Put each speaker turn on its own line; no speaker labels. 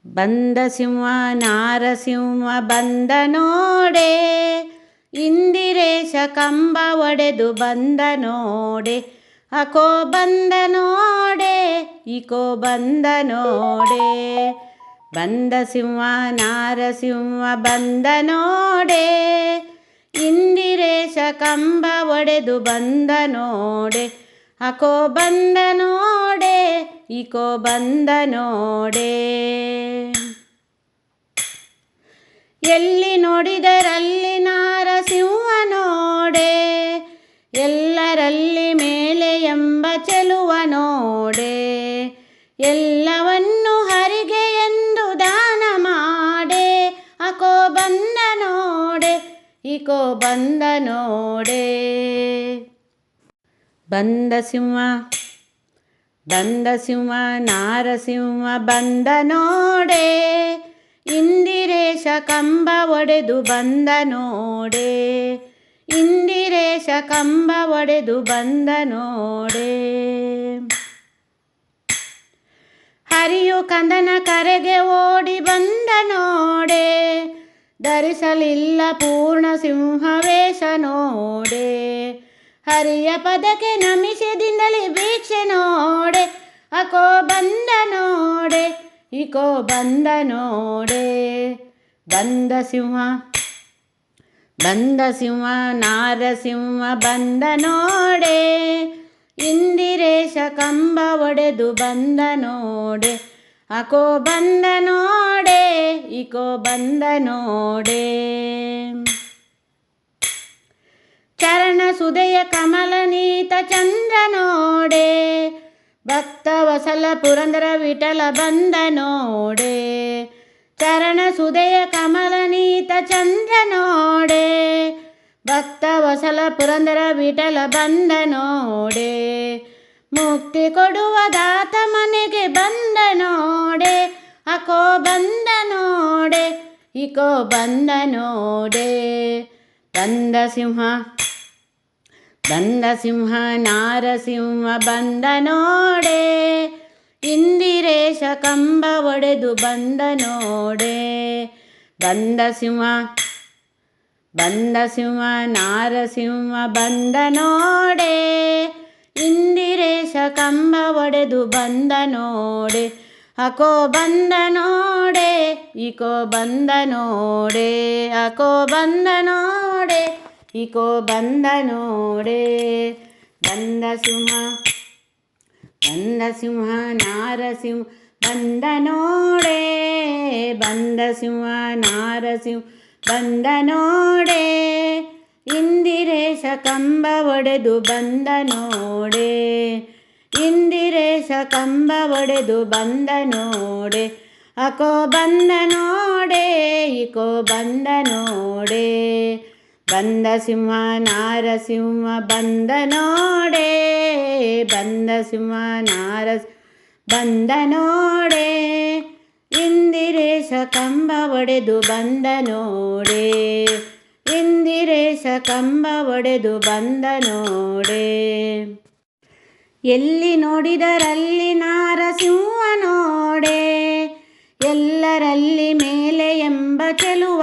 ಬಂದ ಸಿಂಹ ನಾರಸಿಂಹ ಬಂದ ನೋಡೆ, ಇಂದಿರೇಶ ಕಂಬ ಒಡೆದು ಬಂದ ನೋಡೆ. ಅಕೋ ಬಂದ ನೋಡೆ, ಇಕೋ ಬಂದ ನೋಡೆ. ಬಂದ ಸಿಂಹ ನಾರಸಿಂಹ ಬಂದ ನೋಡೆ, ಇಂದಿರೇಶ ಕಂಬ ಒಡೆದು ಬಂದ ನೋಡೆ. ಅಕೋ ಬಂದ ನೋಡೆ, ಇಕೋ ಬಂದ ನೋಡೆ. ಎಲ್ಲಿ ನೋಡಿದರಲ್ಲಿ ನಾರಸಿಂಹ ನೋಡೆ, ಎಲ್ಲರಲ್ಲಿ ಮೇಲೆ ಎಂಬ ಚೆಲುವ ನೋಡೆ. ಎಲ್ಲವನ್ನು ಹರಿಗೆ ಎಂದು ದಾನ ಮಾಡೆ. ಅಕೋ ಬಂದ ನೋಡೆ, ಇಕೋ ಬಂದ ನೋಡೆ. ಬಂದ ಸಿಂಹ ನಾರಸಿಂಹ ಬಂದ ನೋಡೆ, ಇಂದಿರೇಶ ಕಂಬ ಒಡೆದು ಬಂದ ನೋಡೆ. ಇಂದಿರೇಶ ಕಂಬ ಒಡೆದು ಬಂದ ನೋಡೆ. ಹರಿಯು ಕಂದನ ಕರೆಗೆ ಓಡಿ ಬಂದ ನೋಡೆ, ಧರಿಸಲಿಲ್ಲ ಪೂರ್ಣ ಸಿಂಹವೇಷ ನೋಡೆ. ಹರಿಯ ಪದಕ್ಕೆ ನಮಿಷದಿಂದಲೇ ಭಿಕ್ಷೆ ನೋಡೆ. ಅಕೋ ಬಂದ ನೋಡೆ, ಇಕೋ ಬಂದ ನೋಡೆ. ಬಂದ ಸಿಂಹ ನಾರಸಿಂಹ ಬಂದ ನೋಡೆ, ಇಂದಿರೇಶ ಕಂಬ ಒಡೆದು ಬಂದ ನೋಡೆ. ಅಕೋ ಬಂದ ನೋಡೆ, ಇಕೋ ಬಂದ ನೋಡೆ. ಚರಣ ಸುದಯ ಕಮಲನೀತ ಚಂದ್ರ ನೋಡೆ, ಭಕ್ತ ವಸಲ ಪುರಂದರ ವಿಠಲ ಬಂದ ನೋಡೆ. ಚರಣ ಸುದಯ ಕಮಲನೀತ ಚಂದ್ರ ನೋಡೆ, ಭಕ್ತ ವಸಲ ಪುರಂದರ ವಿಠಲ ಬಂದ ನೋಡೆ. ಮುಕ್ತಿ ಕೊಡುವ ದಾತ ಮನೆಗೆ ಬಂದ ನೋಡೆ. ಅಕೋ ಬಂದ ನೋಡೆ, ಇಕೋ ಬಂದ ನೋಡೆ. ಬಂದ ಸಿಂಹ ನಾರಸಿಂಹ ಬಂದ ನೋಡೆ, ಇಂದಿರೇಶ ಕಂಬ ಒಡೆದು ಬಂದ ನೋಡೆ. ಬಂದ ಸಿಂಹ ನಾರಸಿಂಹ ಬಂದ ನೋಡೆ, ಇಂದಿರೇಶ ಕಂಬ ಒಡೆದು ಬಂದ ನೋಡೆ. ಅಕೋ ಬಂದ ನೋಡೆ, ಇಕೋ ಬಂದ ನೋಡೆ. ಅಕೋ ಬಂದ ನೋಡೆ, ಇಕೋ ಬಂದ ನೋಡೆ. ಬಂದ ಸಿಂಹ ನಾರಸಿಂಹ ಬಂದ ನೋಡೆ, ಬಂದ ಸಿಂಹ ನಾರಸಿಂಹ ಬಂದ ನೋಡೆ, ಇಂದಿರೇಶ ಕಂಬ ಒಡೆದು ಬಂದ ನೋಡೆ. ಇಂದಿರೇಶ ಕಂಬ ಒಡೆದು ಬಂದ ನೋಡೆ. ಅಕೋ ಬಂದ ನೋಡೆ, ಇಕೋ ಬಂದ ನೋಡೆ. ಬಂದ ಸಿಂಹ ನಾರಸಿಂಹ ಬಂದ ನೋಡೆ, ಬಂದ ಸಿಂಹ ನಾರಸಿಂಹ ಬಂದ ನೋಡೆ, ಇಂದಿರೇಶ ಕಂಬ ಒಡೆದು ಬಂದ ನೋಡೆ. ಇಂದಿರೇಶ ಕಂಬ ಒಡೆದು ಬಂದ ನೋಡೆ. ಎಲ್ಲಿ ನೋಡಿದರಲ್ಲಿ ನಾರಸಿಂಹ ನೋಡೆ, ಎಲ್ಲರಲ್ಲಿ ಮೇಲೆ ಎಂಬ ಚೆಲುವ